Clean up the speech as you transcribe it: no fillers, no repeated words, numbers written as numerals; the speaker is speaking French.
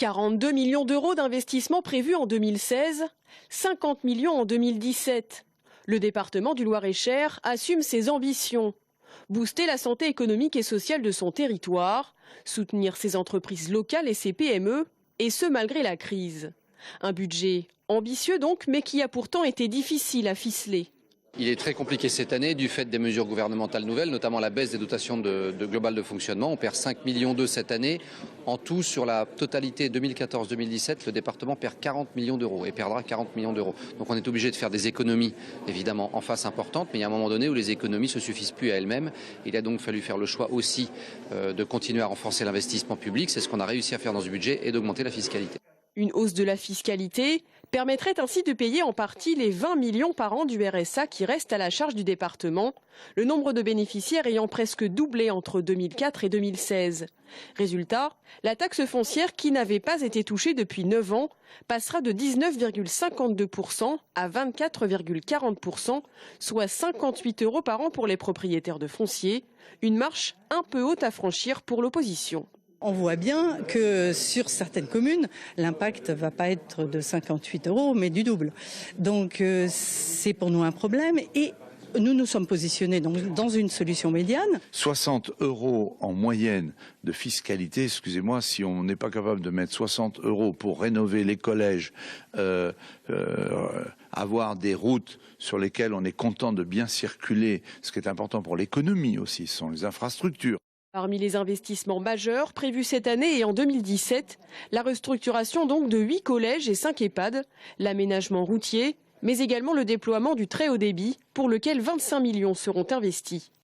42 millions d'euros d'investissement prévus en 2016, 50 millions en 2017. Le département du Loir-et-Cher assume ses ambitions. Booster la santé économique et sociale de son territoire, soutenir ses entreprises locales et ses PME, et ce malgré la crise. Un budget ambitieux donc, mais qui a pourtant été difficile à ficeler. Il est très compliqué cette année du fait des mesures gouvernementales nouvelles, notamment la baisse des dotations de globales de fonctionnement. On perd 5,2 millions cette année. En tout, sur la totalité 2014-2017, le département perd 40 millions d'euros et perdra 40 millions d'euros. Donc on est obligé de faire des économies, évidemment, en face importantes, mais il y a un moment donné où les économies ne se suffisent plus à elles-mêmes. Il a donc fallu faire le choix aussi de continuer à renforcer l'investissement public. C'est ce qu'on a réussi à faire dans ce budget et d'augmenter la fiscalité. Une hausse de la fiscalité permettrait ainsi de payer en partie les 20 millions par an du RSA qui restent à la charge du département, le nombre de bénéficiaires ayant presque doublé entre 2004 et 2016. Résultat, la taxe foncière qui n'avait pas été touchée depuis 9 ans passera de 19,52% à 24,40%, soit 58 € par an pour les propriétaires de foncier, une marche un peu haute à franchir pour l'opposition. On voit bien que sur certaines communes, l'impact ne va pas être de 58 €, mais du double. Donc c'est pour nous un problème et nous nous sommes positionnés dans une solution médiane. 60 € en moyenne de fiscalité, excusez-moi, si on n'est pas capable de mettre 60 € pour rénover les collèges, avoir des routes sur lesquelles on est content de bien circuler, ce qui est important pour l'économie aussi, ce sont les infrastructures. Parmi les investissements majeurs prévus cette année et en 2017, la restructuration donc de 8 collèges et 5 EHPAD, l'aménagement routier, mais également le déploiement du très haut débit pour lequel 25 millions seront investis.